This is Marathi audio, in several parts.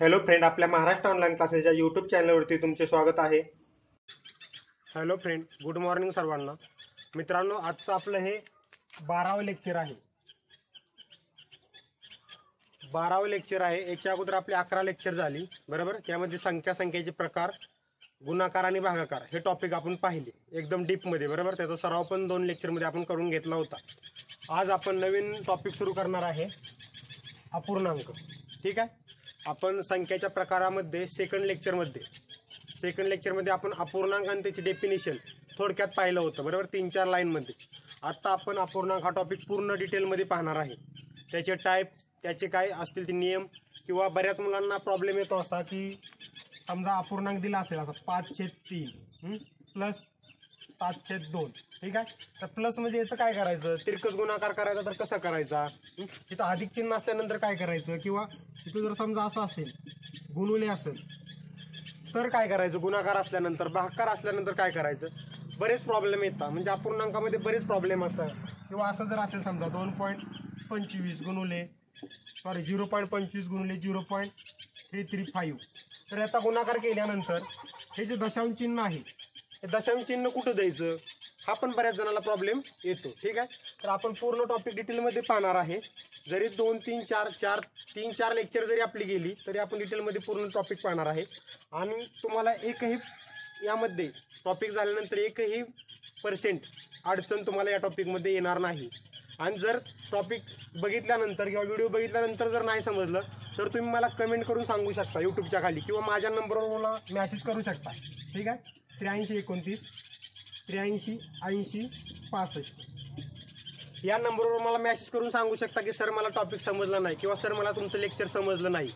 हॅलो फ्रेंड, आपल्या महाराष्ट्र ऑनलाईन क्लासेसच्या यूट्यूब चॅनलवरती तुमचे स्वागत आहे. हॅलो फ्रेंड, गुड मॉर्निंग सर्वांना. मित्रांनो, आजचं आपलं हे 12वे लेक्चर आहे. 12वे लेक्चर आहे. याच्या अगोदर आपली 11 लेक्चर झाली, बरोबर. त्यामध्ये संख्याचे प्रकार, गुणाकार आणि भागाकार हे टॉपिक आपण पाहिले एकदम डीपमध्ये, बरोबर. त्याचा सराव पण 2 लेक्चरमध्ये आपण करून घेतला होता. आज आपण नवीन टॉपिक सुरू करणार आहे, अपूर्णांक. ठीक आहे. आपण संख्याच्या प्रकारामध्ये सेकंड लेक्चरमध्ये आपण अपूर्णांक आणि त्याची डेफिनेशन थोडक्यात पाहिलं होतं, बरोबर, 3-4 लाईनमध्ये. आता आपण अपूर्णांक हा टॉपिक पूर्ण डिटेलमध्ये पाहणार आहे. त्याचे टाईप, त्याचे काय असतील ते नियम, किंवा बऱ्याच मुलांना प्रॉब्लेम येतो असा की समजा अपूर्णांक दिला असेल असा 5/3 प्लस 7/2. ठीक आहे. तर प्लस म्हणजे याचं काय करायचं, तिरकस गुणाकार करायचा तर कसा करायचा, तिथं अधिक चिन्ह असल्यानंतर काय करायचं, किंवा तिथं जर समजा असं असेल गुणुले असेल तर काय करायचं, गुणाकार असल्यानंतर, भागाकार असल्यानंतर काय करायचं, बरेच प्रॉब्लेम येतात. म्हणजे अपूर्णांकामध्ये बरेच प्रॉब्लेम असतात. किंवा असं जर असेल समजा 2.25 गुणुले 0.25 गुणुले 0.335, तर याचा गुणाकार केल्यानंतर हे जे दशांश चिन्ह आहे, हे दशांश चिन्ह कुठं द्यायचं, हा पण बऱ्याच जणांना प्रॉब्लेम येतो. ठीक आहे. तर आपण पूर्ण टॉपिक डिटेलमध्ये पाहणार आहे. जरी 2-3-4 लेक्चर जरी आपली गेली तरी आपण डिटेलमध्ये पूर्ण टॉपिक पाहणार आहे. आणि तुम्हाला एकही यामध्ये टॉपिक झाल्यानंतर एकही % अडचण तुम्हाला या टॉपिकमध्ये येणार नाही. आणि जर टॉपिक बघितल्यानंतर किंवा व्हिडिओ बघितल्यानंतर जर नाही समजलं तर तुम्ही मला कमेंट करून सांगू शकता यूट्यूबच्या खाली, किंवा माझ्या नंबरवर मला मॅसेज करू शकता. ठीक आहे. 8329 83 80 65 या नंबरवर मला मॅसेज करून सांगू शकता की सर मला टॉपिक समजला नाही, किंवा सर मला तुमचं लेक्चर समजलं नाही.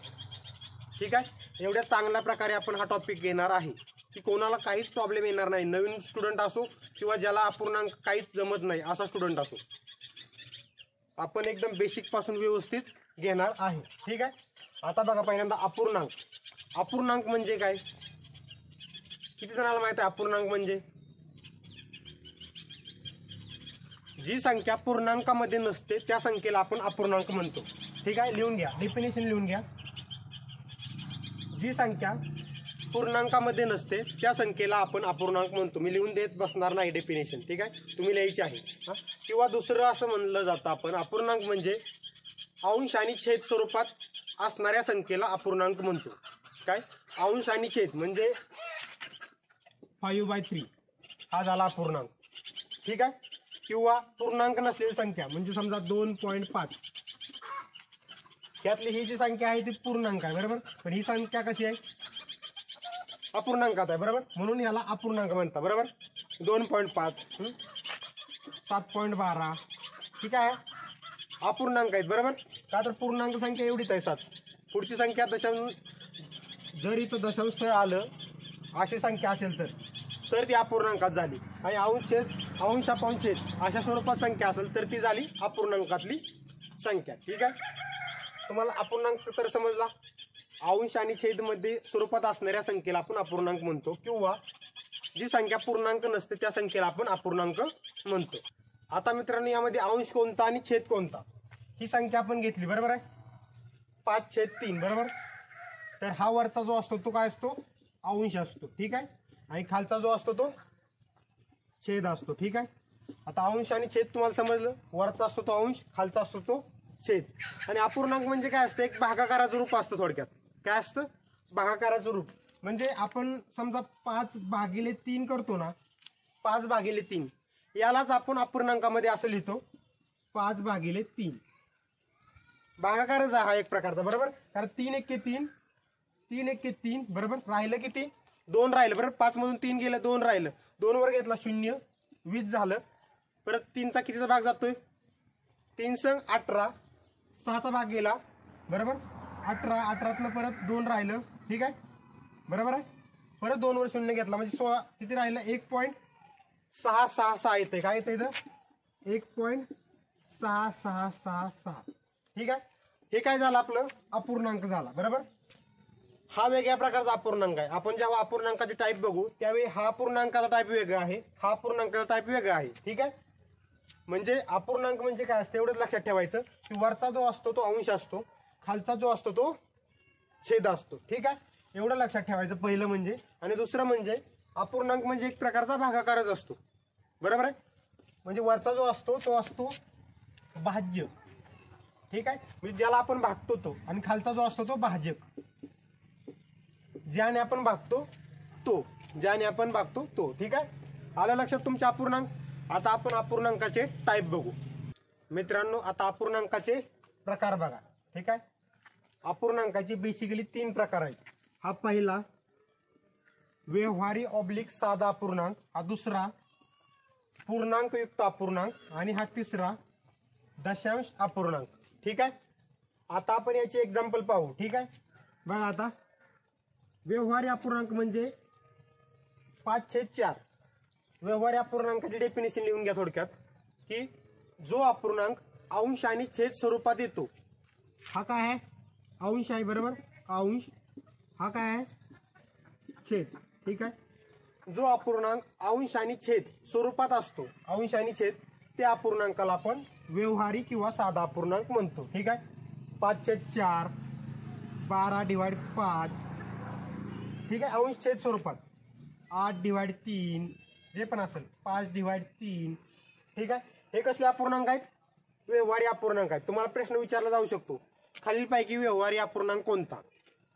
ठीक आहे. एवढ्या चांगल्या प्रकारे आपण हा टॉपिक घेणार आहे की कोणाला काहीच प्रॉब्लेम येणार नाही. नवीन स्टुडंट असो किंवा ज्याला अपूर्णांक काहीच जमत नाही असा स्टुडंट असो, आपण एकदम बेसिक पासून व्यवस्थित घेणार आहे. ठीक आहे. आता बघा, पहिल्यांदा अपूर्णांक म्हणजे काय, किती जणांना माहिती आहे अपूर्णांक म्हणजे? जी संख्या पूर्णांकामध्ये नसते त्या संख्येला आपण अपूर्णांक म्हणतो. ठीक आहे. लिहून घ्या, डेफिनेशन लिहून घ्या. जी संख्या पूर्णांकामध्ये नसते त्या संख्येला आपण अपूर्णांक म्हणतो. मी लिहून देत बसणार नाही डेफिनेशन. ठीक आहे. तुम्ही लिहायची आहे. किंवा दुसरं असं म्हणलं जातं, आपण अपूर्णांक म्हणजे अंश आणि छेद स्वरूपात असणाऱ्या संख्येला अपूर्णांक म्हणतो. काय, अंश आणि छेद म्हणजे 5/3 हा झाला अपूर्णांक. ठीक आहे. किंवा पूर्णांक नसलेली संख्या म्हणजे समजा 2.5, त्यातली ही जी संख्या आहे ती पूर्णांक आहे, बरोबर. पण ही संख्या कशी आहे, अपूर्णांकात आहे, बरोबर. म्हणून याला अपूर्णांक म्हणतात, बरोबर. 2.5 7.12 ठीक आहे, अपूर्णांक आहेत, बरोबर. का तर पूर्णांक संख्या एवढीच आहे 7. पुढची संख्या दशांश, जर इथं दशांश आलं अशी संख्या असेल तर ती अपूर्णांकात झाली. आणि अंश अपॉन छेद अशा स्वरूपात संख्या असेल तर ती झाली अपूर्णांकातली संख्या. ठीक आहे. तुम्हाला अपूर्णांक तर समजला. अंश आणि छेद मध्ये स्वरूपात असणाऱ्या संख्येला आपण अपूर्णांक म्हणतो, किंवा जी संख्या पूर्णांक नसते त्या संख्येला आपण अपूर्णांक म्हणतो. आता मित्रांनो, यामध्ये अंश कोणता आणि छेद कोणता, ही संख्या आपण घेतली, बरोबर आहे. 5/3, बरोबर. तर हा वरचा जो असतो तो काय असतो, अंश असतो. ठीक आहे. आणि खालचा जो असतो तो छेद असतो. ठीक आहे. आता अंश आणि छेद तुम्हाला समजलं. वरचा असतो तो अंश, खालचा असतो तो छेद. आणि अपूर्णांक म्हणजे काय असतं, एक भागाकाराचं रूप असतं. थोडक्यात काय असतं, भागाकाराचं रूप. म्हणजे आपण समजा 5/3 करतो ना, 5/3 यालाच आपण अपूर्णांकामध्ये असं लिहितो, 5/3. भागाकारच हा एक प्रकारचा, बरोबर. कारण 3 × 3 3 × 3 बरोबर. राहिलं किती, 2 राहिलं, बरोबर. 5 मधून 3 गेलं, 2 राहिलं. 2 वर घेतला 0, 20 झालं. परत 3चा कितीचा भाग जातोय, 3 संग 18, 6चा भाग गेला, बरोबर. 18तनं परत 2 राहिलं. ठीक आहे, बरोबर आहे. परत 2 वर 0 घेतला म्हणजे 16, किती राहिलं, 1.666 येते. काय येते इथं, 1.6666. ठीक आहे. हे काय झालं, आपलं अपूर्णांक झाला, बरोबर. हा वेगळ्या प्रकारचा अपूर्णांक आहे. आपण जेव्हा अपूर्णांकाचे टाईप बघू त्यावेळी हा अपूर्णांकाचा टाईप वेगळा आहे, हा अपूर्णांकाचा टाईप वेगळा आहे. ठीक आहे. म्हणजे अपूर्णांक म्हणजे काय असतं एवढंच लक्षात ठेवायचं की वरचा जो असतो तो अंश असतो, खालचा जो असतो तो छेद असतो. ठीक आहे, एवढं लक्षात ठेवायचं पहिलं म्हणजे. आणि दुसरं म्हणजे अपूर्णांक म्हणजे एक प्रकारचा भागाकारच असतो. बरोबर आहे, म्हणजे वरचा जो असतो तो असतो भाज्य. ठीक आहे, म्हणजे ज्याला आपण भागतो तो, आणि खालचा जो असतो तो भाजक, ज्याने आपण भागतो तो, ज्याने आपण भागतो तो. ठीक आहे, आलं लक्षात तुमच्या अपूर्णांक. आता आपण अपूर्णांकाचे टाईप बघू मित्रांनो. आता अपूर्णांकाचे प्रकार बघा. ठीक आहे, अपूर्णांकाचे बेसिकली 3 प्रकार आहेत. हा पहिला व्यवहारी ऑब्लिक साधा अपूर्णांक, हा दुसरा पूर्णांकयुक्त अपूर्णांक, आणि हा तिसरा दशांश अपूर्णांक. ठीक आहे, आता आपण याचे एक्झाम्पल पाहू. ठीक आहे, बघा आता व्यवहारी अपूर्णांक म्हणजे 5/4. व्यवहारी अपूर्णांकाची डेफिनेशन लिहून घ्या थोडक्यात, की जो अपूर्णांक अंश आणि छेद स्वरूपात येतो, हा काय आहे, अंश आहे. बरोबर, अंश. हा काय आहे, छेद. ठीक आहे, जो अपूर्णांक अंश आणि छेद स्वरूपात असतो, अंश आणि छेद, त्या अपूर्णांकाला आपण व्यवहारी किंवा साधा अपूर्णांक म्हणतो. ठीक आहे, 5/4, 12/5. ठीक आहे, अंश छेद स्वरूपात 8/3, जे पण असेल 5/3. ठीक आहे, हे कसले अपूर्णांक आहेत, व्यवहारी अपूर्णांक आहेत. तुम्हाला प्रश्न विचारला जाऊ शकतो, खालीलपैकी व्यवहारी अपूर्णांक कोणता,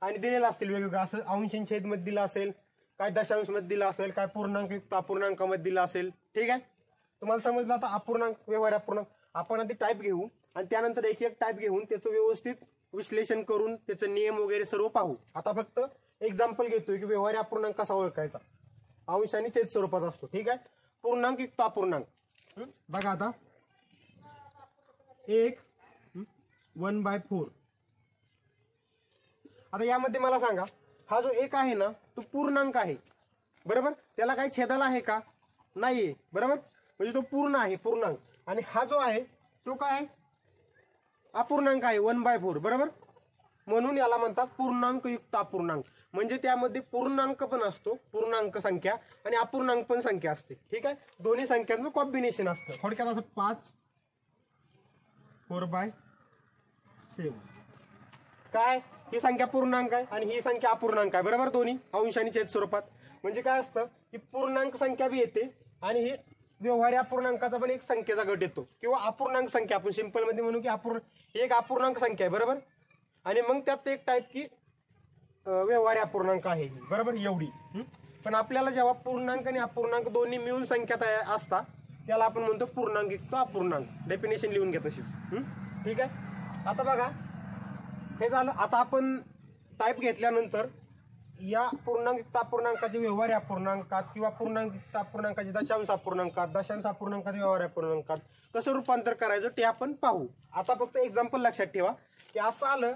आणि दिलेला असतील वेगवेगळं. असं अंश आणि छेद मध्ये दिला असेल, काय दशांश मध्ये दिला असेल, काय पूर्णांकयुक्त अपूर्णांकामध्ये दिला असेल. ठीक आहे, तुम्हाला समजलं. आता अपूर्णांक, व्यवहारी अपूर्णांक आपण आधी टाईप घेऊ, आणि त्यानंतर एक एक टाईप घेऊन त्याचं व्यवस्थित विश्लेषण करून त्याचे नियम वगैरे सर्व पाहू. आता फक्त एक्झाम्पल घेतोय की व्यवहारी अपूर्णांक कसा ओळखायचा, अंश आणि छेद स्वरूपात असतो. ठीक आहे, पूर्णांकयुक्त अपूर्णांक बघा. आता 1/4. आता यामध्ये मला सांगा, हा जो 1 आहे ना तो पूर्णांक आहे. बरोबर, त्याला काही छेदाला आहे का, नाहीये. बरोबर, म्हणजे तो पूर्ण आहे, पूर्णांक. आणि हा जो आहे तो काय आहे, अपूर्णांक आहे, 1/4. बरोबर, म्हणून याला म्हणतात पूर्णांकयुक्त अपूर्णांक. म्हणजे त्यामध्ये पूर्णांक पण असतो, पूर्णांक संख्या, आणि अपूर्णांक पण संख्या असते. ठीक आहे, दोन्ही संख्यांचं कॉम्बिनेशन असतं. थोडक्यात असं 5/4 काय, ही संख्या पूर्णांक आहे आणि ही संख्या अपूर्णांक आहे. बरोबर, दोन्ही अंश आणि छेद स्वरूपात. म्हणजे काय असतं की पूर्णांक संख्या बी येते, आणि ही व्यवहारी अपूर्णांकाचा पण एक संख्येचा गट येतो, किंवा अपूर्णांक संख्या. आपण सिंपल मध्ये म्हणू की एक अपूर्णांक संख्या आहे. बरोबर, आणि मग त्यात एक टाईप की व्यवहारी अपूर्णांक आहे. बरोबर, एवढी. पण आपल्याला जेव्हा पूर्णांक आणि अपूर्णांक दोन्ही मिळून संख्या तयार असतात, त्याला आपण म्हणतो पूर्णांकयुक्त अपूर्णांक. डेफिनेशन लिहून घ्या तशीच. ठीक आहे, आता बघा हे झालं. आता आपण टाईप घेतल्यानंतर या पूर्णांकयुक्त अपूर्णांकाचे व्यवहारी अपूर्णांकात, किंवा पूर्णांकयुक्त अपूर्णांकाचे दशांश अपूर्णांकात, दशांश अपूर्णांकाचे व्यवहारी अपूर्णांकात कसं रूपांतर करायचं ते आपण पाहू. आता फक्त एक्झाम्पल लक्षात ठेवा, की असं आलं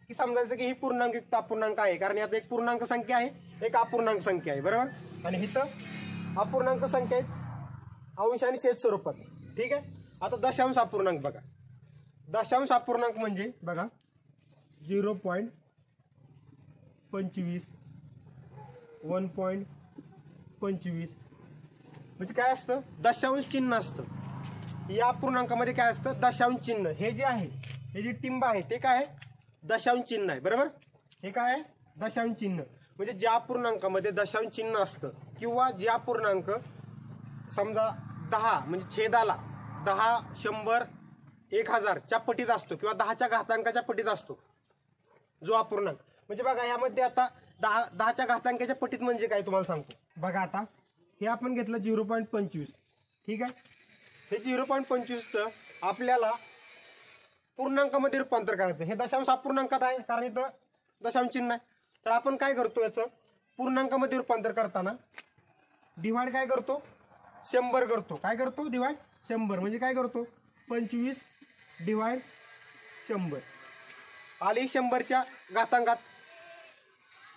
की समजायचं की ही पूर्णांकयुक्त अपूर्णांक आहे, कारण यात एक पूर्णांक संख्या आहे, एक अपूर्णांक संख्या आहे. बरोबर, आणि इथं अपूर्णांक संख्या आहेत अंश आणि छेद स्वरूपात. ठीक आहे, आता दशांश अपूर्णांक बघा. दशांश अपूर्णांक म्हणजे बघा 0.25, 1.25. म्हणजे काय असतं, दशांश चिन्ह असतं. या अपूर्णांकामध्ये काय असतं, दशांश चिन्ह. हे जे आहे, हे जे टिंब आहे ते काय आहे, दशांश चिन्ह आहे. बरोबर, हे काय आहे, दशांश चिन्ह. म्हणजे ज्या अपूर्णांकामध्ये दशांश चिन्ह असतं, किंवा ज्या अपूर्णांक समजा 10 म्हणजे छेदाला 10, 100, 1000 च्या पटीत असतो, किंवा 10च्या घातांकाच्या पटीत असतो जो अपूर्णांक. म्हणजे बघा यामध्ये आता 10च्या घातांकाच्या पटीत म्हणजे काय तुम्हाला सांगतो. बघा आता हे आपण घेतलं 0.25. ठीक आहे, हे 0.25चं आपल्याला पूर्णांकामध्ये रूपांतर करायचं. हे दशांश अपूर्णांकात आहे, कारण इथं दशांश चिन्ह आहे. तर आपण काय करतो, याचं पूर्णांकामध्ये रूपांतर करताना डिवाइड काय करतो, 100 करतो. काय करतो, डिवाइड 100. म्हणजे काय करतो, 25/100 आली 100च्या घातांकात,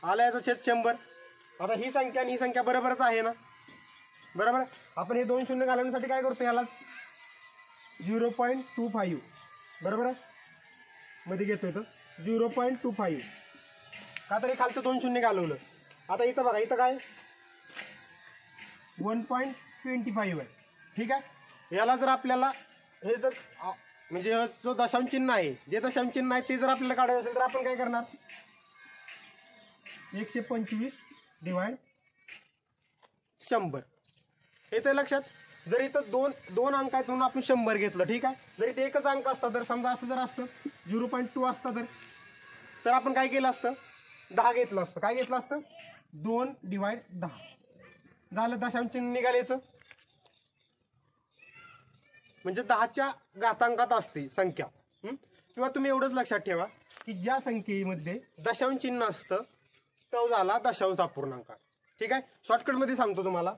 आला याचा छेद 100. आता ही संख्या आणि ही संख्या बरोबरच आहे ना. बरोबर, आपण हे 2 शून्य घालवण्यासाठी काय करतो, याला 0.25 बरोबर आहे मध्ये घेतो. इथं 0.25 का, तरी खालचं 2 शून्य घालवलं. आता इथं बघा, इथं काय 1.25 आहे. ठीक आहे, याला जर आपल्याला हे जर म्हणजे जो दशांश चिन्ह आहे, जे दशांश चिन्ह आहे ते जर आपल्याला काढायचं असेल तर आपण काय करणार, 125 डिवाइड 100 येते लक्षात. जर इथं दोन अंक आहेत म्हणून आपण 100 घेतलं, ठीक आहे. जर इथे एकच अंक असता तर समजा असं जर असतं 0.2 असतं तर आपण काय केलं असतं 10 घेतलं असतं. काय घेतलं असतं 2 डिवाइड 10 झालं. दशांश चिन्ह निघाल्याचं म्हणजे 10च्या घातांकात असते संख्या. किंवा तुम्ही एवढंच लक्षात ठेवा की ज्या संख्येमध्ये दशांश चिन्ह असतं तो झाला दशांश अपूर्णांक. ठीक आहे. शॉर्टकटमध्ये सांगतो तुम्हाला.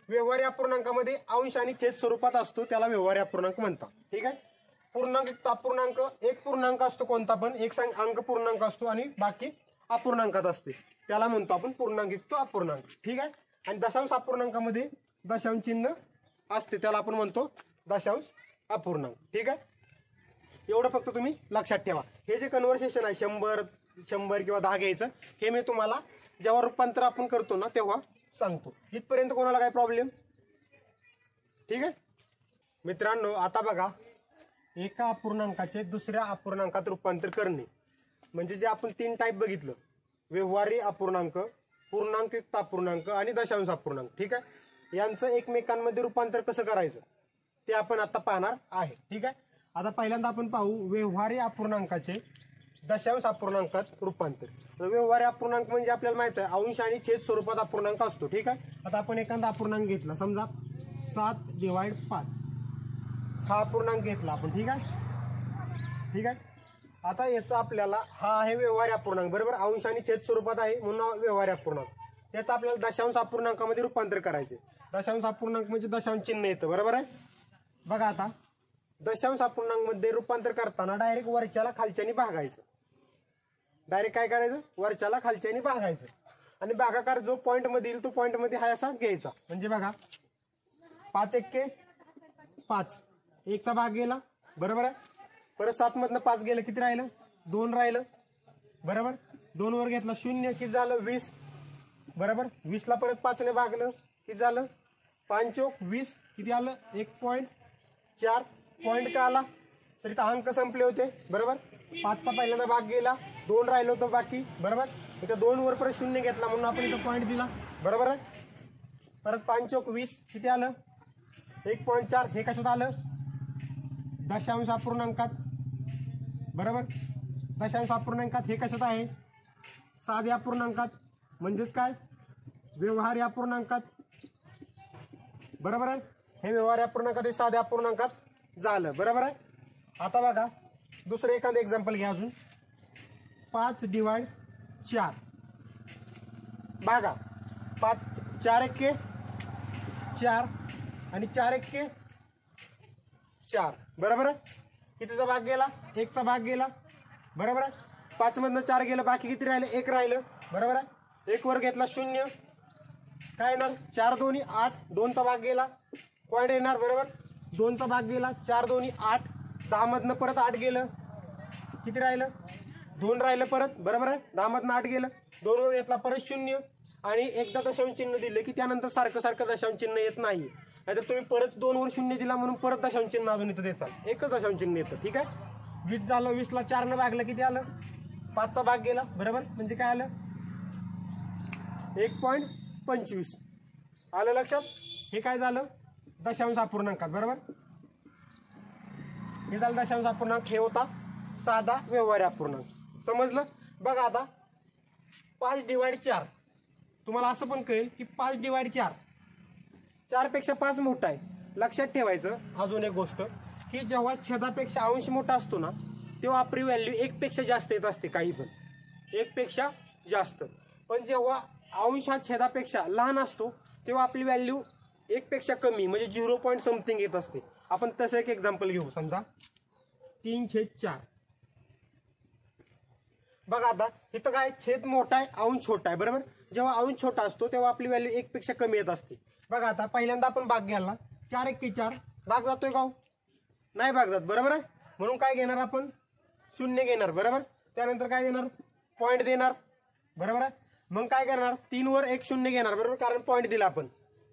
व्यवहारी अपूर्णांकामध्ये अंश आणि छेद स्वरूपात असतो त्याला व्यवहारी अपूर्णांक म्हणतात. ठीक आहे. पूर्णांक अपूर्णांक एक पूर्णांक असतो कोणता पण एक अंक पूर्णांक असतो आणि बाकी अपूर्णांकात असते त्याला म्हणतो आपण पूर्णांकयुक्त अपूर्णांक. ठीक आहे. आणि दशांश अपूर्णांकामध्ये दशांश चिन्ह असते त्याला आपण म्हणतो दशांश अपूर्णांक. ठीक आहे. एवढं फक्त तुम्ही लक्षात ठेवा. हे जे कन्व्हर्सेशन आहे 100 किंवा 10 घ्यायचं हे मी तुम्हाला जेव्हा रूपांतर आपण करतो ना तेव्हा सांगतो. इथपर्यंत कोणाला काय प्रॉब्लेम. ठीक आहे मित्रांनो. आता बघा एका अपूर्णांकाचे दुसऱ्या अपूर्णांकात रूपांतर करणे म्हणजे जे आपण 3 टाईप बघितलं व्यवहारी अपूर्णांक, पूर्णांकयुक्त अपूर्णांक आणि दशांश अपूर्णांक. ठीक आहे. यांचं एकमेकांमध्ये रूपांतर कसं करायचं ते आपण आता पाहणार आहे. ठीक आहे. आता पहिल्यांदा आपण पाहू व्यवहारी अपूर्णांकाचे दशांश अपूर्णांकात रूपांतर. व्यवहारी अपूर्णांक म्हणजे आपल्याला माहित आहे अंश आणि छेद स्वरूपात अपूर्णांक असतो. ठीक आहे. आता आपण एखादा अपूर्णांक घेतला समजा 7 डिवाइड 5 हा अपूर्णांक घेतला आपण. ठीक आहे. ठीक आहे. आता याचा आपल्याला हा आहे व्यवहारी अपूर्णांक बरोबर. अंश आणि छेद स्वरूपात आहे म्हणून व्यवहारी अपूर्णांक. त्याचं आपल्याला दशांश अपूर्णांकामध्ये रूपांतर करायचे. दशांश अपूर्णांक म्हणजे दशांश चिन्ह येतं बरोबर आहे. बघा आता दशांश अपूर्णांकमध्ये रूपांतर करताना डायरेक्ट वरच्याला खालच्यानी भागायचं. डायरेक्ट काय करायचं वरच्याला खालच्यानी भागायचं आणि भागाकार जो पॉईंट मध्ये येईल तो पॉईंट मध्ये हा असा घ्यायचा. म्हणजे बघा 5 एक्के 5 1चा भाग गेला बरोबर आहे. परत 7 मधनं 5 गेलं किती राहिलं 2 राहिलं बरोबर. 2 वर घेतला 0 किती झालं 20 बरोबर. 20 ला परत 5 ने भागलं किती झालं 5 चौक 20 किती आलं 1.4 पॉईंट का आला तर इथं अंक संपले होते बरोबर. 5चा पहिल्यांदा भाग गेला 2 राहिलं होतं बाकी बरोबर. इथं 2 वर परत 0 घेतला म्हणून आपण इथं पॉईंट दिला बरोबर आहे. परत 5 चौक 20 किती आलं 1.4 हे कशात आलं दशांश अपूर्णांकात बरोबर. दशांश अपूर्णांकात हे कशात आहे साध्या अपूर्णांकात म्हणजेच काय व्यवहारी अपूर्णांकात बरोबर आहे. हे व्यवहारी अपूर्णांकात हे साध्या अपूर्णांकात झालं बरोबर आहे. आता बघा दुसरं एखादं एक्झाम्पल घ्या अजून 5 डिवाइड 4 बघा 4 एक्के 4 आणि 4 एक्के 4 बरोबर आहे. कितीचा भाग गेला 1चा भाग गेला बरोबर आहे. 5 मधनं 4 गेलं बाकी किती राहिलं 1 राहिलं बरोबर आहे. 1 वर घेतला 0 काय येणार 4 दोन्ही 8 2चा भाग गेला पॉईंट येणार बरोबर. 2चा भाग गेला 4 दोन्ही 8 10 मधनं परत 8 गेलं किती राहिलं 2 राहिलं परत बरोबर आहे. 10 मधनं 8 गेलं 2 वर घेतला परत 0 आणि एकदा दशांश चिन्ह दिले की त्यानंतर सारखं सारखं दशांश चिन्ह येत नाही. नाहीतर तुम्ही परत 2 वर 0 दिला म्हणून परत दशांश चिन्ह अजून इथं देतात एकच दशांश चिन्ह येतं. ठीक आहे. 20 झालं 20 ला 4 ने भागलं किती आलं 5चा भाग गेला बरोबर. म्हणजे काय आलं 1.25 आलं लक्षात. हे काय झालं दशांश अपूर्णांकात बरोबर. हे झालं दशांश अपूर्णांक. हे होता साधा व्यवहारी अपूर्णांक. समजलं. बघा आता 5 डिवाइड 4 तुम्हाला असं पण कळेल की 5 डिवाइड 4 4 पेक्षा 5 मोठा आहे. लक्षात ठेवायचं अजून एक गोष्ट की जेव्हा छेदापेक्षा अंश मोठा असतो ना तेव्हा आपली व्हॅल्यू 1 पेक्षा जास्त येत असते. काही पण 1 पेक्षा जास्त. पण जेव्हा अंश हा छेदापेक्षा लहान असतो तेव्हा आपली व्हॅल्यू 1 पेक्षा कमी म्हणजे 0 पॉईंट समथिंग येत असते. आपण तसं एक एक्झाम्पल घेऊ समजा 3/4 बघा आता इथं काय छेद मोठा आहे अंश छोटा आहे बरोबर. जेव्हा अंश छोटा असतो तेव्हा आपली व्हॅल्यू 1 पेक्षा कमी येत असते. बघा आता पहिल्यांदा आपण भाग घ्यायला 4 एक्के 4 भाग जातोय का नाही भाग जात बरोबर आहे. म्हणून काय घेणार आपण 0 घेणार बरोबर. त्यानंतर काय देणार पॉईंट देणार बरोबर आहे. मग काय करणार 3 वर 1 0 घेणार बरोबर कारण पॉईंट दिला आपण.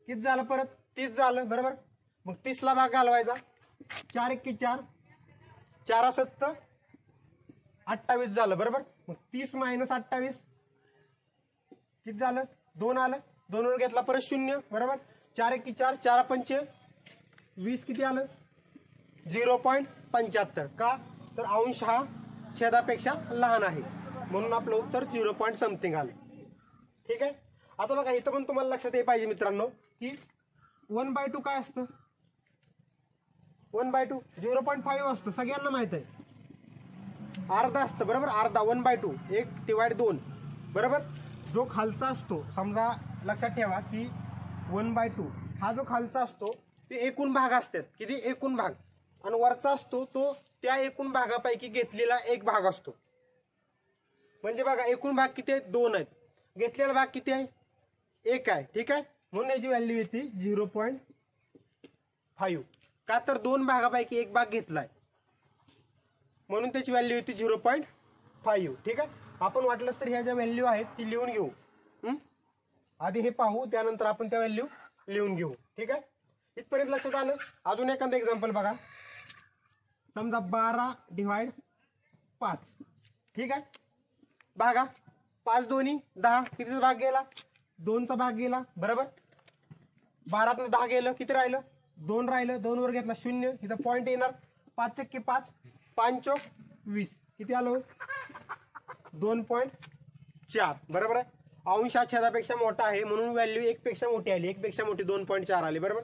किती झालं परत 30 झालं बरोबर. मग 30 ला भाग घालवायचा 4 एक्के 4 4 7 28 झालं बरोबर. मग 30 - 28 किती झालं 2 आलं, 2 वर घेतला परत 0 बरोबर, 4 1 4 4 5 20 किती आलं 0.75 का तर अंश हा छेदापेक्षा लहान आहे म्हणून आपलं उत्तर 0. समथिंग आलं. ठीक आहे. आता बघा इथं पण तुम्हाला लक्षात ये पाहिजे मित्रांनो की 1/2 काय असतं 1/2 0.5 असतं सगळ्यांना माहित आहे. अर्धा असतं बरोबर, अर्धा 1/2 1/2 बरोबर. जो खालचा असतो समजा लक्षात ठेवा की 1/2 हा जो खालचा असतो ते एकूण भाग असतात किती एकूण भाग आणि वरचा असतो तो त्या एकूण भागापैकी घेतलेला एक भाग असतो. म्हणजे बघा एकूण भाग किती आहेत 2 आहेत, घेतलेला भाग किती आहे 1 आहे. ठीक आहे. म्हणून याची व्हॅल्यू येते 0.5 का तर 2 भागापैकी एक भाग घेतलाय म्हणून त्याची व्हॅल्यू येते 0.5. ठीक आहे. आपण वाटलंच तर ह्या ज्या व्हॅल्यू आहेत ती लिहून घेऊ. आधी हे पाहू त्यानंतर आपण त्या व्हॅल्यू लिहून घेऊ. ठीक आहे. इथपर्यंत लक्षात आलं. अजून एखादं एक्झाम्पल बघा. समजा 12/5 ठीक आहे. भागा 5 2 10 कितीचा भाग गेला 2चा भाग गेला बरोबर. 12तनं 10 गेलं किती राहिलं 2 राहिलं, 2 वर घेतला 0 इथं पॉईंट येणार 5 × 5 5 × 20 किती आलं 2.4 बरोबर आहे. अंश हा छेदापेक्षा मोठा आहे म्हणून व्हॅल्यू 1 पेक्षा मोठी आली, 1 पेक्षा मोठी 2.4 आली बरोबर.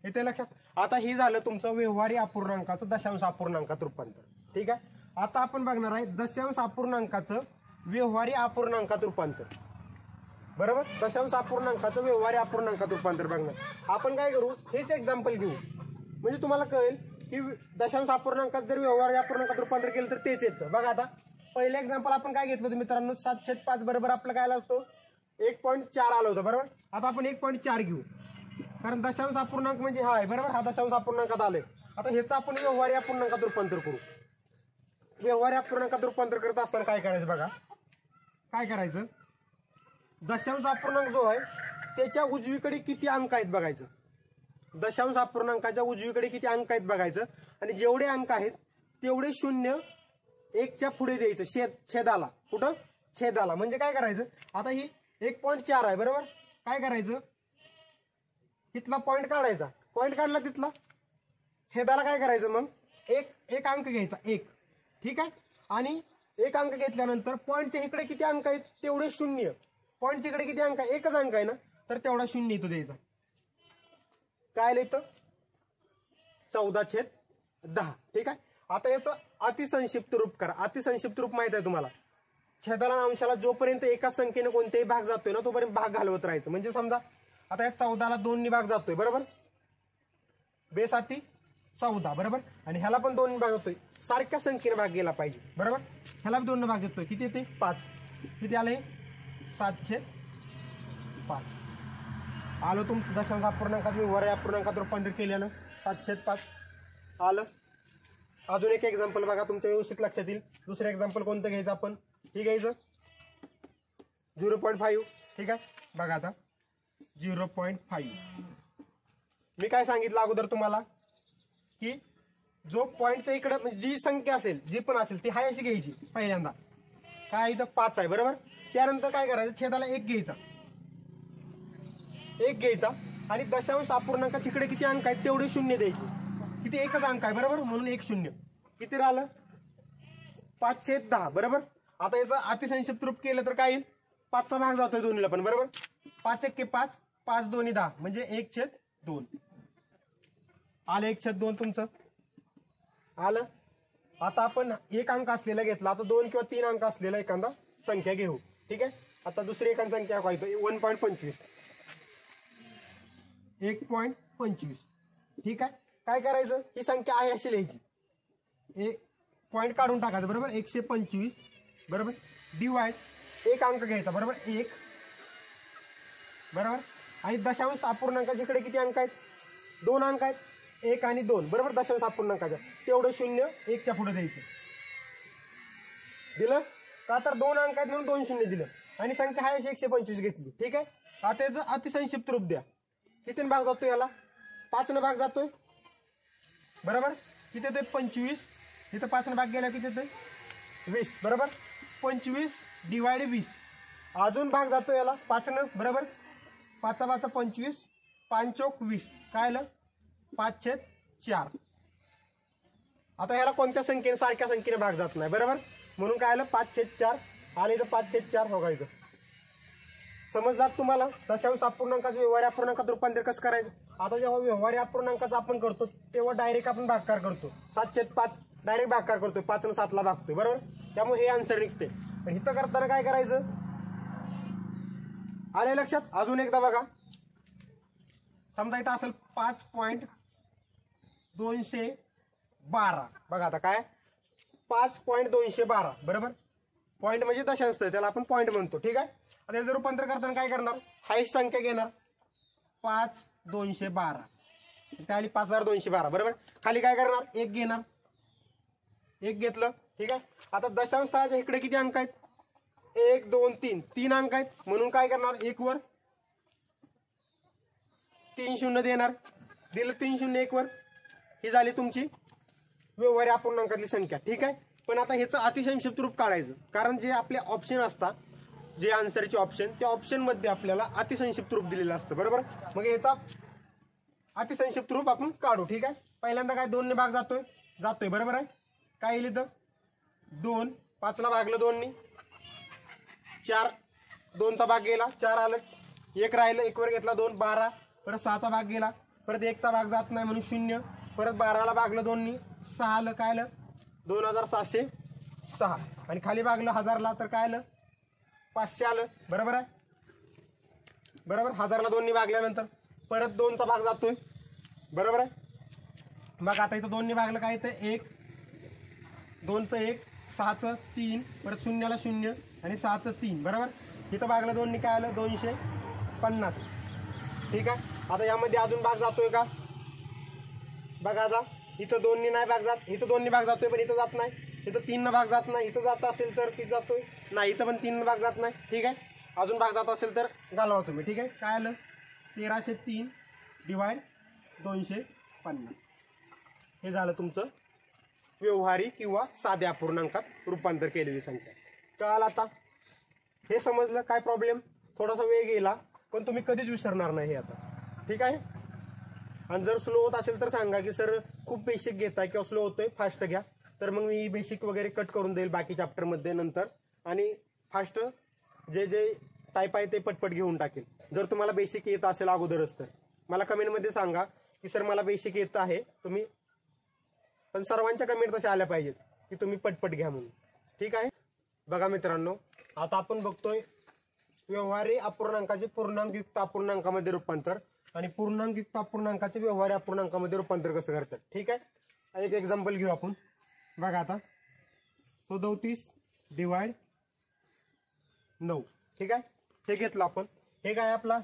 येते लक्षात. आता ही झालं तुमचं व्यवहारी अपूर्णांकाचं दशांश अपूर्णांकात रूपांतर. ठीक आहे. आता आपण बघणार आहे दशांश अपूर्णांकाचं व्यवहारी अपूर्णांकात रूपांतर बरोबर. दशांश अपूर्णांकाचं व्यवहारी अपूर्णांकात रूपांतर बघणार. आपण काय करू हेच एक्झाम्पल घेऊ म्हणजे तुम्हाला कळेल की दशांश अपूर्णांकात जर व्यवहारी अपूर्णांकात रूपांतर केलं तर तेच येतं. बघा आता पहिलं एक्झाम्पल आपण काय घेतलं होतं मित्रांनो 7/5 बरोबर आपलं काय आलं होतं 1.4 आलं होतं बरोबर. आता आपण 1.4 घेऊ कारण दशांश अपूर्णांक म्हणजे हा आहे बरोबर. हा दशांश अपूर्णांकात आले. आता ह्याचं आपण व्यवहारी अपूर्णांकात रूपांतर करू. व्यवहारी अपूर्णांकात रूपांतर करत असताना काय करायचं बघा. काय करायचं दशांश अपूर्णांक जो आहे त्याच्या उजवीकडे किती अंक आहेत बघायचं. दशांश अपूर्णांकाच्या उजवीकडे किती अंक आहेत बघायचं आणि जेवढे अंक आहेत तेवढे 0 1च्या पुढे द्यायचं छेदाला. कुठं छेदाला. म्हणजे काय करायचं आता ही 1.4 आहे बरोबर. काय करायचं तिथला पॉईंट काढायचा, पॉईंट काढला तिथला छेदाला काय करायचं मग एक अंक घ्यायचा 1. ठीक आहे. आणि 1 अंक घेतल्यानंतर पॉईंटच्या इकडे किती अंक आहेत तेवढे 0. पॉईंटच्या इकडे किती अंक आहे एकच अंक आहे ना तर तेवढा 0 इथं द्यायचा. काय लिहितं 14/10. ठीक आहे. आता याचं अतिसंक्षिप्त रूप करा. अतिसंक्षिप्त रूप माहित आहे तुम्हाला छेदाला आणि अंशाला जोपर्यंत एकाच संख्येने कोणतेही भाग जातोय ना तोपर्यंत भाग घालवत राहायचं. म्हणजे समजा आता या 14ला 2 भाग जातोय बरोबर. बेसाती 14 बरोबर आणि ह्याला पण 2 भाग जातोय. सारख्या संख्येने भाग गेला पाहिजे बरोबर. ह्याला 2 भाग येतोय किती येते 5. किती आले 7/5 आलं तुमचं दशांश अपूर्णांकात व्यवहारी अपूर्णांकात रूपांतर केल्यानं 7/5 आलं. अजून एक एक्झाम्पल बघा तुमच्या व्यवस्थित लक्षात येईल. दुसरं एक्झाम्पल कोणतं घ्यायचं आपण हे घ्यायचं 0.5. ठीक आहे. बघा आता 0.5 मी काय सांगितलं अगोदर तुम्हाला की जो पॉईंटच्या इकडे जी संख्या असेल जी पण असेल ती हाय अशी घ्यायची. पहिल्यांदा काय इथं 5 आहे बरोबर. त्यानंतर काय करायचं छेदाला 1 घ्यायचा, 1 घ्यायचा आणि दशांश अपूर्णांकाच्या इकडे किती अंक आहेत तेवढे 0 द्यायचे. किती एकच अंक आहे बरोबर म्हणून 1 0 किती राहिलं 5/10 बरोबर. आता याचं अतिसंक्षिप्त रूप केलं तर काय येईल 5चा भाग जातोय दोन्हीला पण बरोबर. 5 1 5 5 2 10 म्हणजे 1/2 आलं. 1/2 तुमचं आलं. आता आपण 1 अंक असलेला घेतला. आता 2 किंवा 3 अंक असलेला एखादा संख्या घेऊ. ठीक आहे. आता दुसरी एखादी संख्या काय 1.25 1.25. ठीक आहे. काय करायचं ही संख्या आहे अशी लिहायची. पॉईंट काढून टाकायचं बरोबर. 125 बरोबर डिवाइड 1 अंक घ्यायचा बरोबर 1 बरोबर आणि दशांश अपूर्णांकाच्या इकडे किती अंक आहेत 2 अंक आहेत 1 आणि 2 बरोबर. दशांश अपूर्णांकाच्या तेवढं 0 1च्या पुढे द्यायचं. दिलं का तर 2 अंक आहेत म्हणून 2 0 दिलं आणि संख्या आहे 125 घेतली. ठीक आहे. आता याचं अतिसंक्षिप्त रूप द्या. किती भाग जातोय याला 5 भाग जातोय बरोबर. किती येतोय 25. इथं 5 भाग गेला किती येतोय 20 बरोबर. 25 डिवाइड 20 अजून भाग जातो याला 5 बरोबर. 5 5 25 5 चौक 20 काय आलं 5/4. आता ह्याला कोणत्या संख्येने सारख्या संख्येने भाग जात नाही बरोबर, म्हणून काय आलं 5/4 आणि इथं 5/4 हो का इथं. समजलात तुम्हाला. दशांश अपूर्णांकाचं व्यवहारी अपूर्णांकात रूपांतर कसं करायचं. आता जेव्हा व्यवहारी अपूर्णांकाचं आपण करतो तेव्हा डायरेक्ट आपण भागाकार करतो. 7/5 डायरेक्ट भागाकार करतोय, 5 आणि 7 ला भागतोय बरोबर. त्यामुळे हे आन्सर निघते. पण इथं करताना काय करायचं आले लक्षात. अजून एकदा बघा. समजा इथं असेल 5.212 बघा. आता काय 5.212 बरोबर. पॉईंट म्हणजे दशांश त्याला आपण पॉईंट म्हणतो. ठीक आहे. आता याचं रूपांतर करताना काय करणार, हायस्ट संख्या घेणार 5,212 आली 5,212 बरोबर. खाली काय करणार 1 घेणार, 1 घेतलं. ठीक आहे. आता दशांश स्थळाच्या इकडे किती अंक आहेत 1 2 3 3 अंक आहेत, म्हणून काय करणार 1 वर 3 शून्य देणार. दिलं 3 शून्य 1 वर. ही झाली तुमची व्यवहारी अपूर्णांकातली संख्या. ठीक आहे. पण आता ह्याचं अतिसंक्षिप्त रूप काढायचं, कारण जे आपले ऑप्शन असतात जे आन्सरचे ऑप्शन, त्या ऑप्शन मध्ये आपल्याला अतिसंक्षिप्त रूप दिलेलं असतं बरोबर. मग याचा अतिसंक्षिप्त रूप आपण काढू. ठीक आहे. पहिल्यांदा काय 2 ने भाग जातोय बरोबर आहे. काय येईल इथं 2 5 ला भागलं 2 ने 4 2 चा भाग गेला 4 आलं, 1 राहिलं 1 वर घेतला 2 12, परत 6 चा भाग गेला, परत 1 चा भाग जात नाही म्हणून 0, परत 12 ला भागलं 2 ने 6 आलं, काय आलं 2706 आणि खाली भागलं 1000 ला तर काय आलं 500 आलं बरोबर आहे. बरोबर 1000 ला 2 ने भागल्यानंतर परत 2 चा भाग जातोय बरोबर आहे. मग आता इथं 2 ने भागलं काय येतं 1 2 चं 1 6 चं 3 परत 0 ला 0 आणि 6 चं 3 बरोबर. इथं भागलं 2 ने काय आलं 250. ठीक आहे. आता यामध्ये अजून भाग जातोय का बघा. आता इथं 2 ने नाही भाग जात, इथं 2 ने भाग जातोय पण इथं जात नाही, इथं 3 ने भाग जात नाही, इथं जात असेल तर किती जातोय नाही, इथं पण 3 ने भाग जात नाही. ठीक आहे. अजून भाग जात असेल तर घालवा तुम्ही. ठीक आहे. काय आलं 1303 डिवाइड 250. हे झालं तुमचं व्यवहारी किंवा साध्या अपूर्णांकात रूपांतर केलेली संख्या. कळालं आता. हे समजलं काय प्रॉब्लेम. थोडासा वेळ गेला पण तुम्ही कधीच विसरणार नाही हे आता. ठीक आहे. आणि जर स्लो होत असेल तर सांगा की सर खूप बेसिक घेताय किंवा स्लो होतोय फास्ट घ्या, तर मग मी बेसिक वगैरे कट करून देईल बाकी चॅप्टरमध्ये नंतर, आणि फास्ट जे जे टाईप आहे ते पटपट घेऊन टाकेल. जर तुम्हाला बेसिक येत असेल अगोदरच तर मला कमेंटमध्ये सांगा की सर मला बेसिक येत आहे तुम्ही, पण सर्वांच्या कमेंट तशा आल्या पाहिजेत की तुम्ही पटपट घ्या म्हणून. ठीक आहे. बघा मित्रांनो, आता आपण बघतोय व्यवहारी अपूर्णांकाचे पूर्णांकयुक्त अपूर्णांकामध्ये रूपांतर आणि पूर्णांकयुक्त अपूर्णांकाचे व्यवहारी अपूर्णांकामध्ये रूपांतर कसं करतात. ठीक आहे. एक एक्झाम्पल घेऊ आपण. बघा आता 37 डिवाइड 9. ठीक आहे. हे घेतलं आपण. हे काय आपला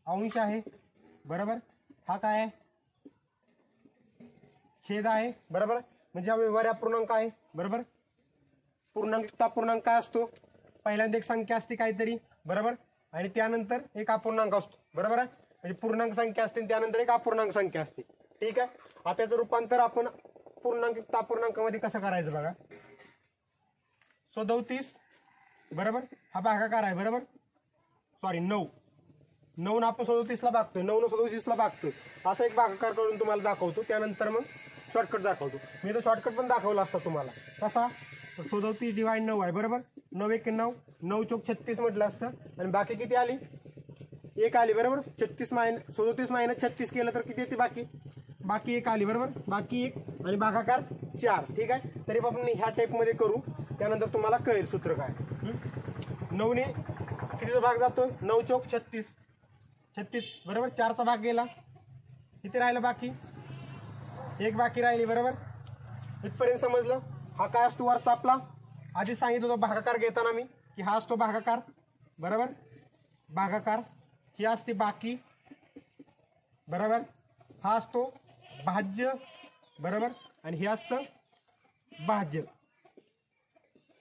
अंश आहे बरोबर. हा काय आहे छेद आहे बरोबर. म्हणजे हा व्यवहारी अपूर्णांक आहे बरोबर. पूर्णांकयुक्त अपूर्णांक काय असतो पहिल्यांदा एक संख्या असते काहीतरी बरोबर, आणि त्यानंतर एक अपूर्णांक असतो बरोबर आहे. म्हणजे पूर्णांक संख्या असते त्यानंतर एक अपूर्णांक संख्या असते. ठीक आहे. आता याचं रूपांतर आपण पूर्णांकयुक्त अपूर्णांकामध्ये कसं करायचं बघा. 37 बरोबर हा भागाकार आहे बरोबर. सॉरी 9 9 आपण 37 ला भागतोय, 9 ने 37 ला भागतोय. असा एक भागाकार करून तुम्हाला दाखवतो, त्यानंतर मग शॉर्टकट दाखवतो. मी तर शॉर्टकट पण दाखवला असता तुम्हाला. कसा 37 डिवाइड 9 आहे बरोबर. 9 1 9 9 चौक 36 म्हटलं असतं आणि बाकी किती आली 1 आली बरोबर. 37 मायनस 36 केलं तर किती येते बाकी 1 आली बरोबर. बाकी 1 आणि भागाकार 4. ठीक आहे. तरी आपण ह्या टाईपमध्ये करू, त्यानंतर तुम्हाला कळेल सूत्र काय. 9 ने कितीचा भाग जातोय 9 चौक 36 बरोबर. 4 चा भाग गेला, किती राहिलं बाकी 1 बाकी राहिली बरोबर. इथपर्यंत समजलं. हा काय असतो वरचा आपला आधी सांगितलं होतं भागाकार घेताना मी की हा असतो भागाकार बरोबर. भागाकार ही असते बाकी बरोबर. हा असतो भाज्य बरोबर आणि हे असतं भाज्य.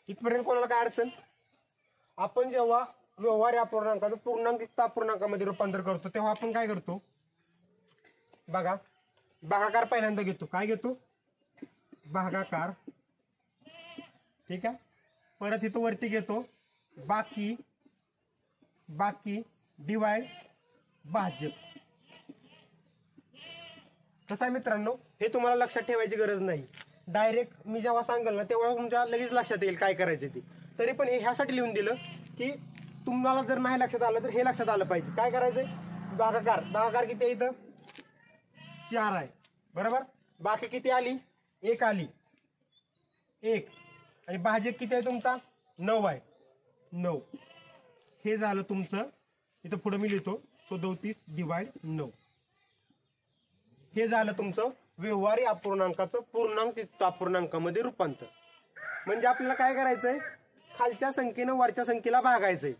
इथपर्यंत कोणाला काय अडचण. आपण जेव्हा व्यवहारी अपूर्णांकाचं पूर्णांकयुक्त अपूर्णांकामध्ये रूपांतर करतो तेव्हा आपण काय करतो बघा. भागाकार पहिल्यांदा घेतो. काय घेतो भागाकार. ठीक आहे. परत इथं वरती घेतो बाकी बाकी डिवाइड भाज्य. कसं आहे मित्रांनो, हे तुम्हाला लक्षात ठेवायची गरज नाही. डायरेक्ट मी जेव्हा सांगेल ना तेव्हा तुमच्या लगेच लक्षात येईल काय करायचं ते. तरी पण हे ह्यासाठी लिहून दिलं की तुम्हाला जर नाही लक्षात आलं तर हे लक्षात आलं पाहिजे. काय करायचंय, भागाकार. भागाकार किती आहे इथं, 4 आहे बरोबर. बाकी किती आली, 1 आली, 1. आणि भाज्य किती आहे तुमचा, 9 आहे, 9. हे झालं तुमचं. इथं पुढे मी लिहितो 37 डिवाइड 9. हे झालं तुमचं व्यवहारी अपूर्णांकाचं पूर्णांक युक्त अपूर्णांकामध्ये रूपांतर. म्हणजे आपल्याला काय करायचंय, खालच्या संख्येनं वरच्या संख्येला भागायचंय.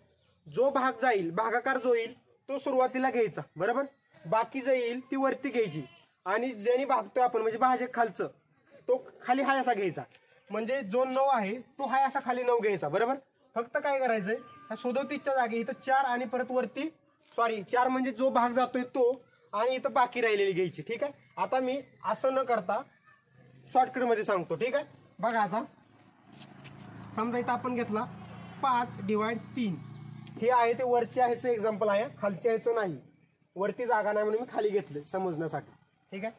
जो भाग जाईल, भागाकार जो येईल तो सुरुवातीला घ्यायचा बरोबर. बाकी जो येईल ती वरती घ्यायची. आणि ज्याने भागतोय आपण म्हणजे भाजक खालचं, तो खाली हाय असा घ्यायचा. म्हणजे जो 9 आहे तो हाय असा खाली 9 घ्यायचा बरोबर. फक्त काय करायचंय, ह्या 37च्या जागी इथं 4 आणि परत वरती 4 म्हणजे जो भाग जातोय तो, आणि इथं बाकी राहिलेली घ्यायची. ठीक आहे. आता मी असं न करता शॉर्टकट मध्ये सांगतो. ठीक आहे. बघा आता समजा इथं आपण घेतला 5 डिवाइड 3. हे आहे ते वरच्या ह्याचं एक्झाम्पल आहे, खालच्या ह्याचं नाही. वरती जागा नाही म्हणून मी खाली घेतलं समजण्यासाठी. ठीक आहे.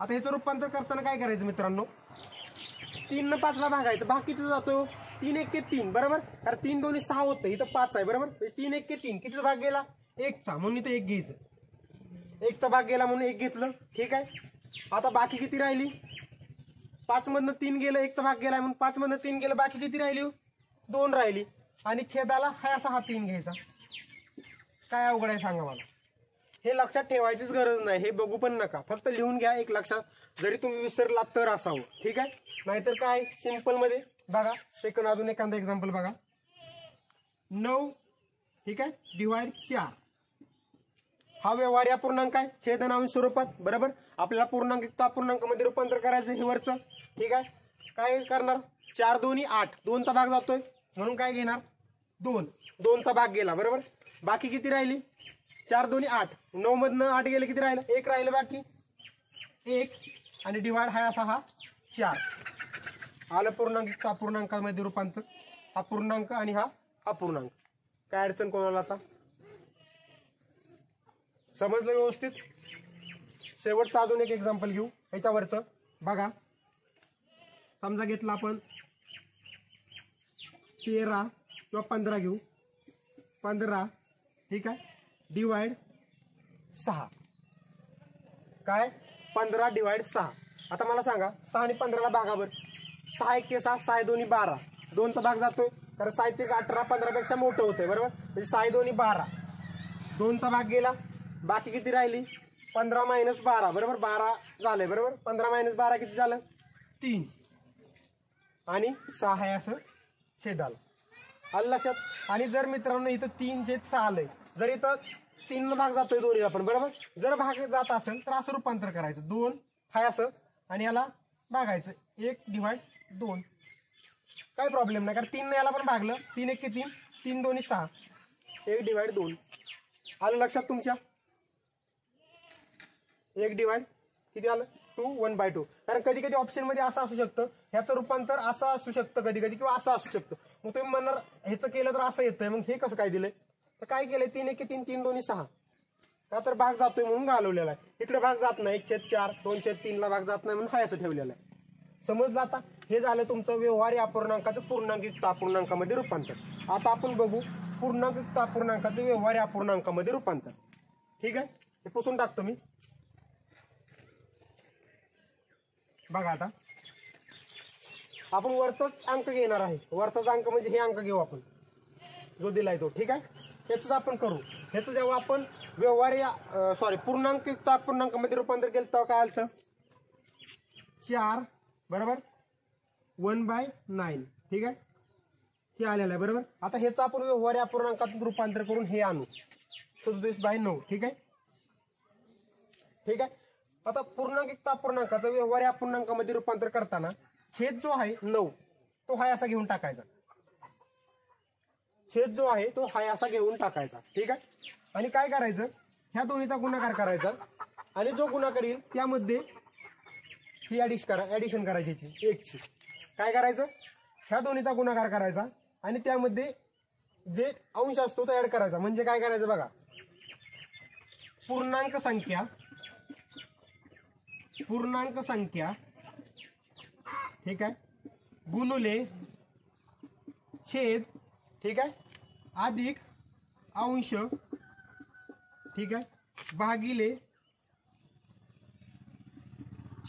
आता ह्याचं रूपांतर करताना काय करायचं मित्रांनो, 3 न 5 ला भागायचं. भाग किती जातो, 3 1 3 बरोबर. कारण 3 2 6 होतं, इथं 5 आहे बरोबर. 3 1 3 कितीचा भाग गेला, 1चा, म्हणून इथं 1 घ्यायचं. 1चा भाग गेला म्हणून 1 घेतलं. ठीक आहे. आता बाकी किती राहिली, 5 मधनं 3 गेलं, 1चा भाग गेला म्हणून 5 मधनं 3 गेलं, बाकी किती राहिली, 2 राहिली. आणि छेदाला हा असा हा 3 घ्यायचा. काय अवघड आहे सांगा मला. हे लक्षात ठेवायचीच गरज नाही, हे बघू पण नका, फक्त लिहून घ्या एक लक्षात. जरी तुम्ही विसरला तर असावं. ठीक आहे. नाहीतर काय सिंपल मध्ये बघा, सेकंड अजून एखादा एक्झाम्पल बघा. 9 ठीक आहे डिवाइड 4. हा व्यवहारी अपूर्णांक आहे, छेदनांश स्वरूपात बरोबर. आपल्याला पूर्णांक युक्त अपूर्णांकामध्ये रूपांतर करायचं हे वरचं. ठीक आहे. काय करणार, 4 2 8, 2चा भाग जातोय म्हणून काय घेणार, 2. 2चा भाग गेला बरोबर. बाकी किती राहिली, 4 2 8. 9 मधनं 8 गेले, किती राहिलं, 1 राहिलं बाकी, 1. आणि डिवाइड हा असा हा 4. आलं पूर्णांक युक्त अपूर्णांकामध्ये रूपांतर. हा पूर्णांक आणि हा अपूर्णांक. काय अडचण कोणाला आता, समजलं व्यवस्थित. शेवटचं अजून एक एक्झाम्पल घेऊ ह्याच्यावरचं बघा. समजा घेतलं आपण 13 किंवा 15 घेऊ, 15 ठीक आहे डिवाइड 6. काय, 15 डिवाइड 6. आता मला सांगा 6 आणि 15ला भागावर. 6 1 6, 6 2 12. 2चा भाग जातोय कारण 6 1 18, 15 पेक्षा मोठं होतंय बरोबर. म्हणजे 6 2 12. 2चा भाग गेला, बाकी किती राहिली, 15 मायनस 12 बरोबर. 12 झालंय बरोबर. 15 मायनस 12 किती झालं, 3. आणि 6 आहे असं छेदाला. आलं लक्षात. आणि जर मित्रांनो इथं 3/6 आलंय, जर इथं 3 भाग जातोय दोन्हीला पण बरोबर. जर भाग जात असेल तर असं रूपांतर करायचं, 2 हाय असं आणि याला भागायचं 1 डिवाइड 2. काय प्रॉब्लेम नाही, कारण 3 याला पण भागलं. 3 1 3, 3 2 6, 1 डिवाइड 2. आलं लक्षात तुमच्या. 1 डिवाइड किती आलं, 2 1/2. कारण कधी कधी ऑप्शन मध्ये असं असू शकतं, ह्याचं रूपांतर असं असू शकतं कधी कधी, किंवा असं असू शकतं. मग तुम्ही म्हणणार ह्याचं केलं तर असं येतंय, मग हे कसं काय दिलंय. तर काय केलंय, 3 1 3, 3 2 6. का तर भाग जातोय म्हणून घालवलेला आहे. इकडे भाग जात नाही, 1/4, 2/3 ला भाग जात नाही म्हणून हा असं ठेवलेलं आहे. समजलं आता. हे झालं तुमचं व्यवहारी अपूर्णांकाचं पूर्णांक युक्त अपूर्णांकामध्ये रूपांतर. आता आपण बघू पूर्णांक युक्त अपूर्णांकाचं व्यवहारी अपूर्णांकामध्ये रूपांतर. ठीक आहे. हे पुसून टाकतो मी. बघा आता आपण वरचाच अंक घेणार आहे. वरचाच अंक म्हणजे हे अंक घेऊ आपण जो दिलाय तो. ठीक आहे. ह्याच आपण करू. ह्याचं जेव्हा आपण व्यवहारी पूर्णांक युक्त अपूर्णांकामध्ये रूपांतर केलं तेव्हा काय आलं, 4 बरोबर 1/9. ठीक आहे. हे आलेलं आहे बरोबर. आता ह्याचं आपण व्यवहारी अपूर्णांकात रूपांतर करून हे आणू 37/9. ठीक आहे. ठीक आहे. आता पूर्णांक युक्त अपूर्णांकाचं व्यवहारी अपूर्णांकामध्ये रूपांतर करताना छेद जो आहे 9 तो हाय असा घेऊन टाकायचा. छेद जो आहे तो हाय असा घेऊन टाकायचा. ठीक आहे. आणि काय करायचं, ह्या दोन्हीचा गुणाकार करायचा आणि जो गुणाकार येईल त्यामध्ये ही ऍडिशन करायची 1ची. काय करायचं, ह्या दोन्हीचा गुणाकार करायचा आणि त्यामध्ये जे अंश असतो तो ऍड करायचा. म्हणजे काय करायचं बघा, पूर्णांक संख्या ठीक आहे गुणुले छेद ठीक आहे अधिक अंश ठीक आहे भागिले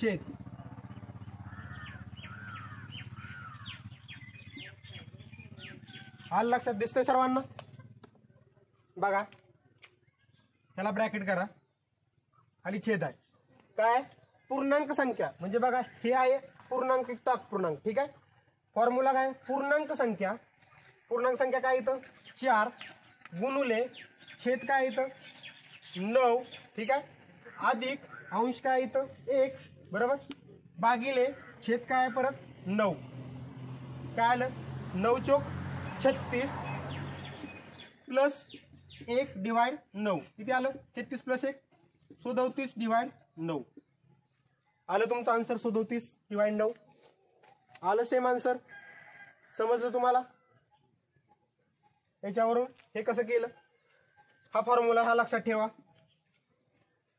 छेद. आलं लक्षात? दिसतंय सर्वांना? बघा त्याला ब्रॅकेट करा, खाली छेद आहे. काय पूर्णांक संख्या म्हणजे बघा हे आहे पूर्णांक युक्त अपूर्णांक ठीक आहे. फॉर्म्युला काय पूर्णांक संख्या काय येतं 4 गुणुले छेद काय येतं 9 ठीक आहे अधिक अंश काय येतं 1 बरोबर भागिले छेद काय परत 9. काय आलं 9 चोक 36 प्लस 1 डिवाइड 9 किती आलं 36 प्लस 1 37 डिवाइड 9. आलं तुमचं आन्सर 37 डिवाइड 9. आलं सेम आन्सर. समजलं तुम्हाला? याच्यावरून हे कसं केलं, हा फॉर्म्युला हा लक्षात ठेवा.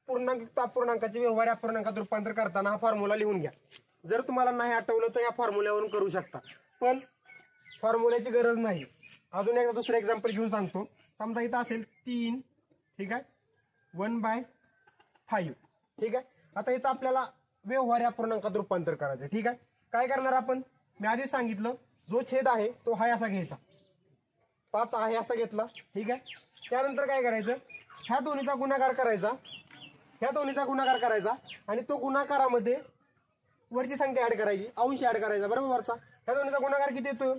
पूर्णांक अपूर्णांकाचे व्यवहारी अपूर्णांकात रूपांतर करताना हा फॉर्म्युला लिहून घ्या. जर तुम्हाला नाही आठवलं तर या फॉर्म्युल्यावरून करू शकता, पण फॉर्म्युल्याची गरज नाही. अजून एकदा दुसरं एक्झाम्पल घेऊन सांगतो. समजा इथं असेल 3 ठीक आहे 1/5 ठीक आहे. आता याचं आपल्याला व्यवहारी अपूर्णांकात रूपांतर करायचं ठीक आहे. काय करणार आपण, मी आधीच सांगितलं जो छेद आहे तो हाय असा घ्यायचा, 5 आहे असा घेतला ठीक आहे. त्यानंतर काय करायचं, ह्या दोन्हीचा गुणाकार करायचा आणि तो गुणाकारामध्ये वरची संख्या ऍड करायची, अंश ऍड करायचा बरोबर वरचा. ह्या दोन्हीचा गुणाकार किती येतो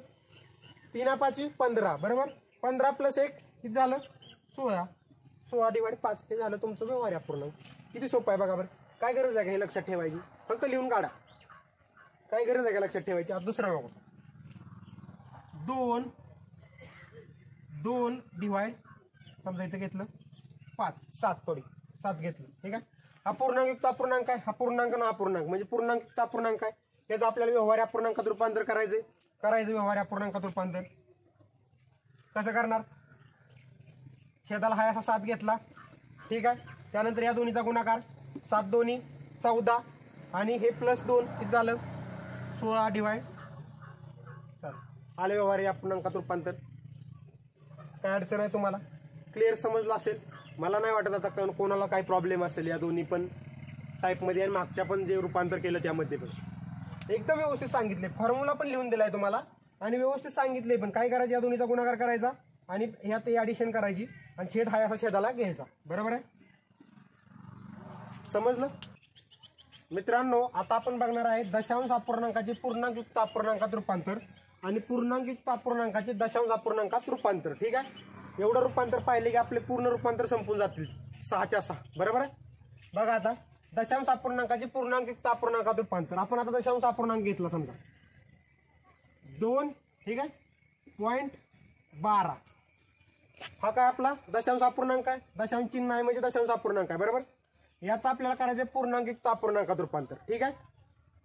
3×5 15 बरोबर 15 प्लस 1 किती झालं 16 डिवाइड 5 हे झालं तुमचं व्यवहारी अपूर्णांक. किती सोपं आहे बघा बरं. काय गरज आहे का हे लक्षात ठेवायची, फक्त लिहून काढा. काय गरज आहे का लक्षात ठेवायची. आता दुसरा बघा 2 डिवाइड समजा इथं घेतलं 7 घेतलं ठीक आहे. हा पूर्णांक युक्त अपूर्णांक आहे, हा पूर्णांक ना अपूर्णांक म्हणजे पूर्णांक युक्त अपूर्णांक आहे. याचं आपल्याला व्यवहारी अपूर्णांकात रूपांतर करायचं व्यवहारी अपूर्णांकात रूपांतर कसं करणार, छेदाला हा असा 7 घेतला ठीक आहे. त्यानंतर या दोन्हीचा गुणाकार 7 दोन्ही 14 आणि हे प्लस 2 किती झालं 16 डिवाइड 7 आलं व्यवहारी अपूर्णांकात रूपांतर. काय अडचण आहे तुम्हाला, क्लिअर समजलं असेल. मला नाही वाटत आता कोणाला काही प्रॉब्लेम असेल या दोन्ही पण टाईपमध्ये आणि मागच्या पण जे रूपांतर केलं त्यामध्ये पण एकदम व्यवस्थित सांगितले. फॉर्म्युला पण लिहून दिलाय तुम्हाला आणि व्यवस्थित सांगितले पण काय करायचं, या दोन्हीचा गुणाकार करायचा आणि ह्यात ॲडिशन करायची आणि छेद हा असा छेदाला घ्यायचा बरोबर आहे. समजलं मित्रांनो? आता आपण बघणार आहे दशांश अपूर्णांकाचे पूर्णांक युक्त अपूर्णांकात रूपांतर आणि पूर्णांक युक्त अपूर्णांकाचे दशांश अपूर्णांकात रूपांतर ठीक आहे. एवढं रूपांतर पाहिले की आपले पूर्ण रूपांतर संपून जातील 6च्या 6 बरोबर आहे. बघा आता दशांश अपूर्णांकाचे पूर्णांक युक्त अपूर्णांकात रूपांतर. आपण आता दशांश अपूर्णांक घेतला समजा 2 ठीक आहे .12 हा काय आपला दशांश अपूर्णांक आहे, दशांश चिन्ह आहे म्हणजे दशांश अपूर्णांक आहे बरोबर. याचा आपल्याला करायचं पूर्णांक युक्त अपूर्णांकात रूपांतर ठीक आहे.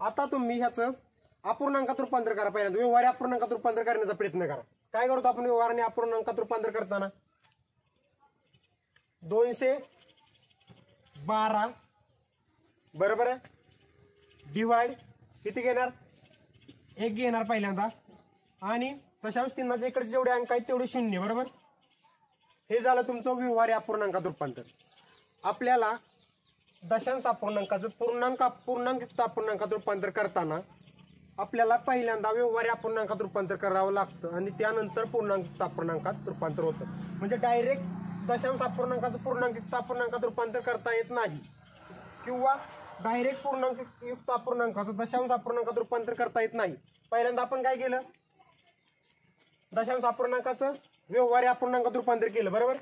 आता तुम्ही ह्याचं अपूर्णांकात रूपांतर करा. पहिल्यांदा व्यवहारी अपूर्णांकात रूपांतर करण्याचा प्रयत्न करा. काय करतो आपण व्यवहाराने अपूर्णांकात रूपांतर करताना 212 बरोबर आहे डिवाइड किती घेणार 1 घेणार पहिल्यांदा आणि दशांश चिन्हाच्या इकडचे जेवढे अंक आहेत तेवढे 0 बरोबर. हे झालं तुमचं व्यवहारी अपूर्णांकात रूपांतर. आपल्याला दशांश अपूर्णांकाचं पूर्णांक युक्त अपूर्णांकात रूपांतर करताना आपल्याला पहिल्यांदा व्यवहारी अपूर्णांकात रूपांतर करावं लागतं आणि त्यानंतर पूर्णांक युक्त अपूर्णांकात रूपांतर होतं. म्हणजे डायरेक्ट दशांश अपूर्णांकाचं पूर्णांक युक्त अपूर्णांकात रूपांतर करता येत नाही किंवा डायरेक्ट पूर्णांक युक्त अपूर्णांकाचं दशांश अपूर्णांकात रूपांतर करता येत नाही. पहिल्यांदा आपण काय केलं, दशांश अपूर्णांकाचं व्यवहारी अपूर्णांकात रूपांतर केलं बरोबर.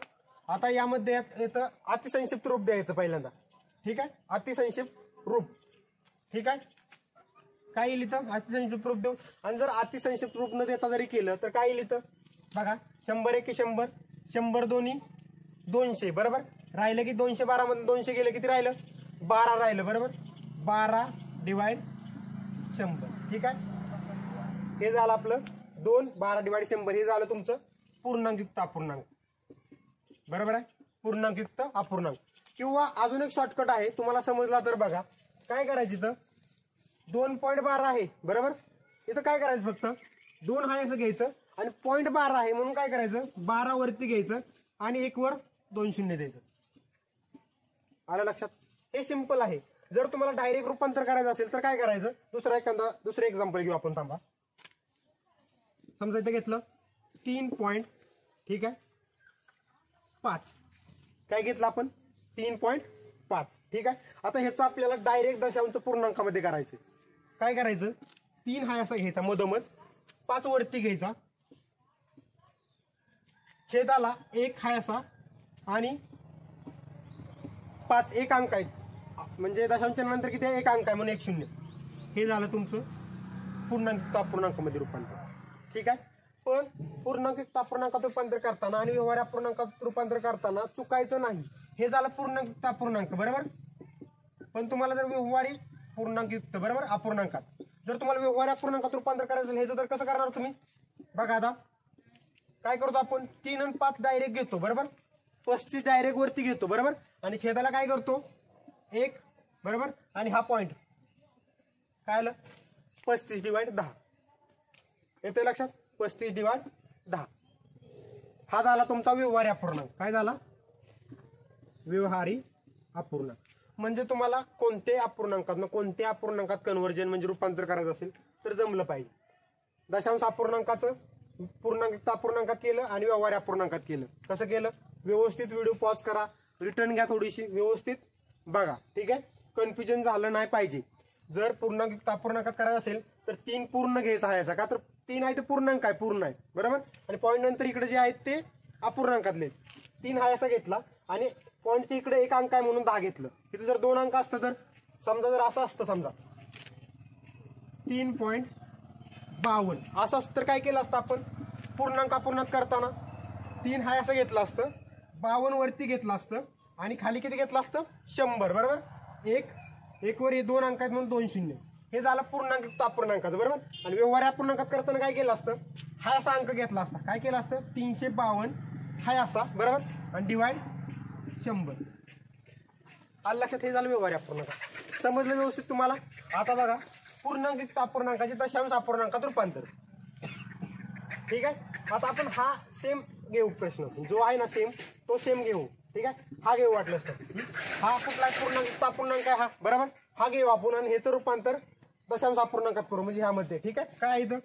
आता यामध्ये येतं अतिसंक्षिप्त रूप द्यायचं पहिल्यांदा ठीक आहे. अतिसंक्षिप्त रूप ठीक आहे. काय येईल इथं अतिसंक्षिप्त रूप देऊ आणि जर अतिसंक्षिप्त रूप न देता जरी केलं तर काय येईल इथं बघा 100 1 100 100 दोन्ही 200 बरोबर. राहिलं की 212 मध्ये 200 गेलं किती राहिलं 12 राहिलं बरोबर. 12 डिवाइड 100 ठीक आहे. हे झालं आपलं 12 डिवाइड 100 हे झालं तुमचं पूर्णांकयुक्त अपूर्णांक, बरोबर आहे, पूर्णांकयुक्त अपूर्णांक. किंवा अजून एक शॉर्टकट आहे, तुम्हाला समजला तर बघा. काय करायचं, इथं 2.12 आहे बरोबर, इथं काय करायचं, फक्त 2 आहे असं घ्यायचं आणि 0.12 आहे म्हणून काय करायचं, 12 वरती घ्यायचं आणि 1 वर 2 शून्य द्यायचं. आलं लक्षात? हे सिंपल आहे. जर तुम्हाला डायरेक्ट रूपांतर करायचं असेल तर काय करायचं, दुसरं एक्झाम्पल घेऊ आपण. थांबा, समजा इथं घेतलं 3 पॉईंट, ठीक आहे, 5. काय घेतलं आपण, 3.5, ठीक आहे. आता ह्याचं आपल्याला डायरेक्ट दशांश पूर्णांकामध्ये करायचं. काय करायचं, 3 हा असा घ्यायचा मधोमध, 5 वरती घ्यायचा, छेदाला 1 हा असा आणि 5 एक अंक आहे, म्हणजे दशांश नंतर किती आहे, 1 अंक आहे म्हणून 1 शून्य. हे झालं तुमचं पूर्णांक अपूर्णांकामध्ये रूपांतर, ठीक आहे. पण पूर्णांक अपूर्णांकात रूपांतर करताना आणि व्यवहार अपूर्णांकात रूपांतर करताना चुकायचं नाही. हे झालं पूर्णांक अपूर्णांक, बरोबर. पण तुम्हाला जर व्यवहारी पूर्णांकयुक्त, बरोबर, अपूर्णांकात जर तुम्हाला व्यवहार अपूर्णांकात रूपांतर करायचं असेल, हे तर कसं करणार तुम्ही, बघा. आता काय करतो आपण, 3 आणि 5 डायरेक्ट घेतो, बरोबर, 35 डायरेक्ट वरती घेतो, बरोबर, आणि छेदाला काय करतो 1, बरोबर, आणि हा पॉइंट काय आलं, 35/10 येते लक्षात, 35/10. हा झाला तुमचा व्यवहारी अपूर्णांक. काय झाला, व्यवहारी अपूर्णांक. म्हणजे तुम्हाला कोणत्याही अपूर्णांकात कन्व्हर्जन म्हणजे रूपांतर करायचं असेल तर जमलं पाहिजे. दशांश अपूर्णांकाचं पूर्णांक अपूर्णांकात केलं आणि व्यवहारी अपूर्णांकात केलं. कसं केलं, व्यवस्थित व्हिडिओ पॉज करा, रिटर्न घ्या, थोडीशी व्यवस्थित बघा, ठीक आहे. कन्फ्युजन झालं नाही पाहिजे. जर पूर्णांक अपूर्णांकात करायचं असेल तर 3 पूर्ण घ्यायचा आहे, का तर 3 आहे ते पूर्णांक आहे, पूर्ण आहे, बरोबर, आणि पॉईंट नंतर इकडे जे आहेत ते अपूर्णांकातले. 3 हा असा घेतला आणि पॉईंटच्या इकडे 1 अंक आहे म्हणून 10 घेतलं. तिथे जर 2 अंक असतं तर समजा, जर असं असतं समजा 3.52 असं असतं तर काय केलं असतं आपण, पूर्णांक अपूर्णांक करताना 3 हा असं घेतलं असतं, 52 वरती घेतलं असतं आणि खाली किती घेतलं असतं, 100, बरोबर. 1 वर हे 2 अंक आहेत म्हणून 2 शून्य. हे झालं पूर्णांक अपूर्णांकाचं, बरोबर. आणि व्यवहारी अपूर्णांकात करताना काय केलं असतं, हा असा अंक घेतला असता, काय केलं असतं, 352 हा असा, बरोबर, आणि डिवाइड 100. आलं लक्षात? हे झालं व्यवहारी अपूर्णांक. समजलं व्यवस्थित तुम्हाला? आता बघा पूर्णांक अपूर्णांकाचे दशांश अपूर्णांकात रूपांतर, ठीक आहे. आता आपण हा सेम घेऊ, प्रश्न जो आहे ना सेम, तो सेम घेऊ, ठीक आहे. हा घेऊ वाटलं तर, हा कुठला पूर्णांक अपूर्णांक आहे हा, बरोबर, हा घेऊ आपण आणि ह्याचं रूपांतर दशांश अपूर्णांकात करू, म्हणजे ह्यामध्ये, ठीक आहे. काय इथं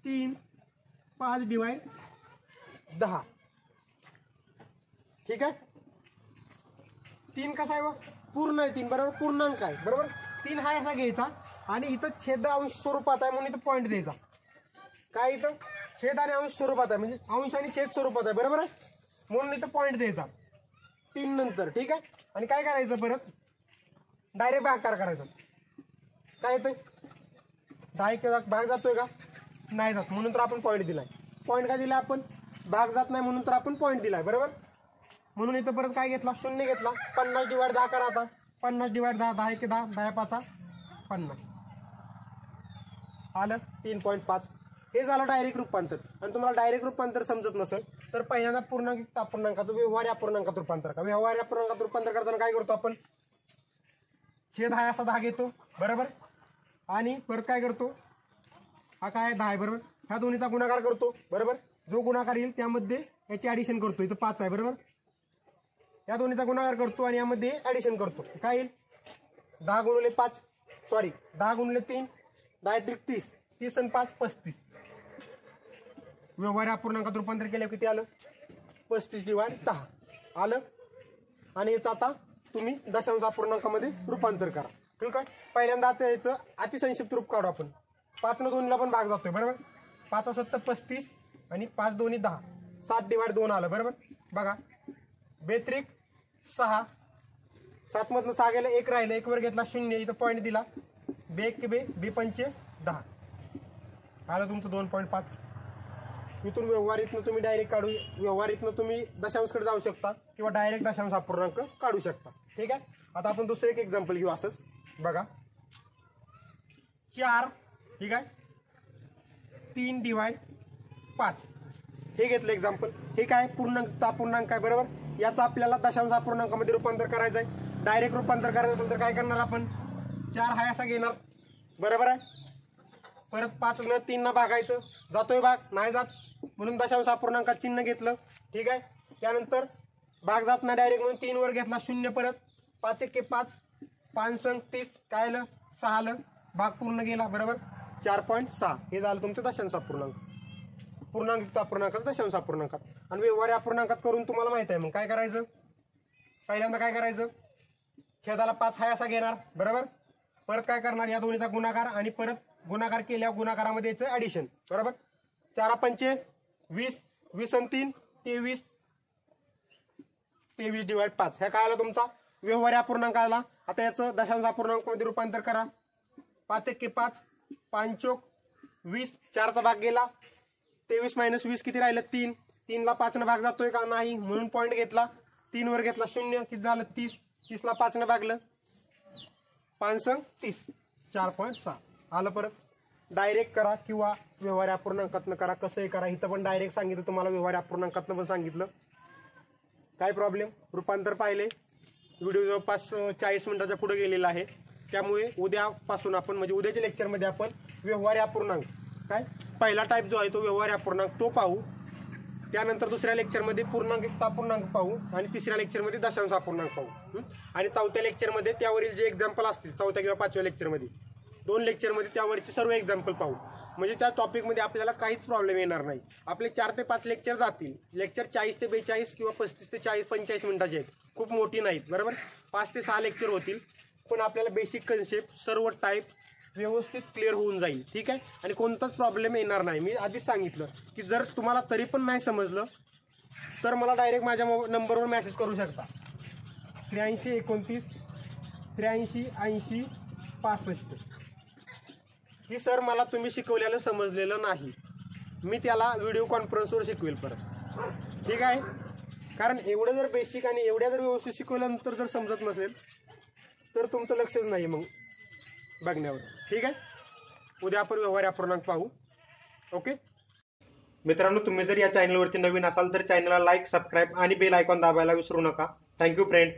3/5/10, ठीक आहे. 3 कसा आहे, पूर्ण आहे 3, बरोबर, पूर्णांक आहे, बरोबर. 3 हा असा घ्यायचा आणि इथं छेद अंश स्वरूपात आहे म्हणून इथं पॉईंट द्यायचा. काय इथं छेद आणि अंश स्वरूपात आहे, म्हणजे अंश आणि छेद स्वरूपात आहे, बरोबर आहे, म्हणून इथं पॉईंट द्यायचा 3 नंतर, ठीक आहे. आणि काय करायचं, परत डायरेक्ट भागाकार करायचा. काय येतंय, 10 भाग जातोय का, नाही जात, म्हणून तर आपण पॉईंट दिलाय. पॉईंट का दिलाय आपण, भाग जात नाही म्हणून तर आपण पॉईंट दिलाय, बरोबर. म्हणून इथं परत काय घेतला, शून्य घेतला. 50/10 करा. आता 50/10, 10 × 10, 10×5 50. आलं 3.5. हे झालं डायरेक्ट रूपांतर. आणि तुम्हाला डायरेक्ट रूपांतर समजत नसेल तर पहिल्यांदा पूर्णांक अपूर्णांकाचं व्यवहारी अपूर्णांकात रूपांतर का. व्यवहारी अपूर्णांकात रूपांतर करताना काय करतो आपण, छेद हा असा 10 घेतो, बरोबर, आणि परत काय करतो, हा काय 10 आहे, बरोबर, ह्या दोन्हीचा गुणाकार करतो, बरोबर. जो गुणाकार येईल त्यामध्ये याची ऍडिशन करतो. इथं 5 आहे, बरोबर, या दोन्हीचा गुणाकार करतो आणि यामध्ये ऍडिशन करतो. काय येईल, 10 × 5, सॉरी 10 × 3, 10 × 30, 30 आणि 5 35. व्यवहारी अपूर्णांकात रूपांतर केल्यावर किती आलं, 35/10 आलं. आणि याचं आता तुम्ही दशांश अपूर्णांकामध्ये रूपांतर करा, ठीक आहे. पहिल्यांदा आता याचं अतिसंक्षिप्त रूप काढू आपण. 5 न 2 ला पण भाग जातोय, बरोबर. 5 7 35 आणि 5 2 10, 7/2 आलं, बरोबर. बघा 2 6, 7 मधनं 6 गेलं, 1 राहिलं, 1 वर घेतला 0, इथं पॉईंट दिला, 2 × 2 = 10 आलं तुमचं 2.5. इथून व्यवहारीतनं तुम्ही डायरेक्ट काढू, व्यवहारीतनं तुम्ही दशांशकडे जाऊ शकता किंवा डायरेक्ट दशांश अपूर्णांक काढू शकता, ठीक आहे. आता आपण दुसरं एक एक्झाम्पल घेऊ. असंच बघा 4, ठीक आहे, 3/5, हे घेतलं एक्झाम्पल, हे काय पूर्णांक अपूर्णांक आहे बरोबर. याचं आपल्याला दशांश अपूर्णांकामध्ये रूपांतर करायचं आहे. डायरेक्ट रूपांतर करायचं असेल तर काय करणार आपण, 4 हा असा घेणार बरोबर आहे. परत 5 न 3 न भागायचं, जातोय भाग नाही जात म्हणून दशांश अपूर्णांकात चिन्ह घेतलं. ठीक आहे. त्यानंतर भाग जात नाही डायरेक्ट म्हणून 3 वर घेतला शून्य. परत 5 एके 5, 5 संग 30 काय आलं 6 आलं, भाग पूर्ण गेला बरोबर. 4.6 हे झालं तुमचं दशांश अपूर्णांक. पूर्णांक अपूर्णांकात दशांश अपूर्णांकात. आणि व्यवहारी अपूर्णांकात करून तुम्हाला माहित आहे मग काय करायचं. पहिल्यांदा काय करायचं, छेदाला 5 हा असा घेणार बरोबर. परत काय करणार, या दोन्हीचा गुणाकार आणि परत गुणाकार केल्या गुणाकारामध्ये याचं ऍडिशन बरोबर. 4 पंचे 20, 20 आणि 3 23, 23 डिवाइड 5 ह्या काय आला तुमचा व्यवहारी अपूर्णांक आला. आता याचं दशांश अपूर्णांकामध्ये रूपांतर करा. 5 एके 5, 5 चोक 20, 4चा भाग गेला. 23 - 20 किती राहिलं 3. 3 ला 5 न भाग जातोय का नाही म्हणून पॉईंट घेतला. 3 वर घेतला शून्य, किती झालं 30. 30 ला 5 न भागलं 5 संग 30, 4.6 आलं. परत डायरेक्ट करा किंवा व्यवहारी अपूर्णांकातनं करा, कसंही करा. इथं पण डायरेक्ट सांगितलं तुम्हाला, व्यवहारी अपूर्णांकातनं पण सांगितलं. काय प्रॉब्लेम, रूपांतर पाहिले. व्हिडिओ जवळपास 40 मिनिटाच्या पुढे गेलेला आहे. त्यामुळे उद्यापासून आपण म्हणजे उद्याच्या लेक्चरमध्ये आपण व्यवहारी अपूर्णांक काय पहिला टाईप जो आहे तो व्यवहारी अपूर्णांक तो पाहू. त्यानंतर दुसऱ्या लेक्चरमध्ये पूर्णांक अपूर्णांक पाहू आणि तिसऱ्या लेक्चरमध्ये दशांश अपूर्णांक पाहू. आणि चौथ्या लेक्चरमध्ये त्यावरील जे एक्झाम्पल असतील, चौथ्या किंवा 5व्या लेक्चरमध्ये 2 लेक्चरमध्ये त्यावरचे सर्व एक्झाम्पल पाहू. म्हणजे त्या टॉपिकमध्ये आपल्याला काहीच प्रॉब्लेम येणार नाही. आपले 4 ते 5 लेक्चर जातील. लेक्चर 40 ते 42 किंवा 35 ते 40 45 मिनिटाचे आहेत, खूप मोठी नाहीत बरोबर. 5 ते 6 लेक्चर होतील, पण आपल्याला बेसिक कन्सेप्ट सर्व टाईप व्यवस्थित क्लिअर होऊन जाईल. ठीक आहे. आणि कोणताच प्रॉब्लेम येणार नाही. मी आधीच सांगितलं की जर तुम्हाला तरी पण नाही समजलं तर मला डायरेक्ट माझ्या नंबरवर मेसेज करू शकता. 83 29 83 80 65. की सर मला तुम्ही शिकवलेलं समजलेलं नाही, मी त्याला व्हिडिओ कॉन्फरन्सवर शिकवेल परत. ठीक आहे. कारण एवढं जर बेसिक आणि एवढ्या जर व्यवस्थित शिकवल्यानंतर जर समजत नसेल तर तुमचं लक्षच नाही मग बघण्यावर. ठीक आहे. उद्या आपण व्यवहारी अपूर्णांक पाहू. ओके मित्रांनो, तुम्ही जर या चॅनलवरती नवीन असाल तर चॅनलला लाईक, सबस्क्राईब आणि बेल आयकॉन दाबायला विसरू नका. Thank you friend.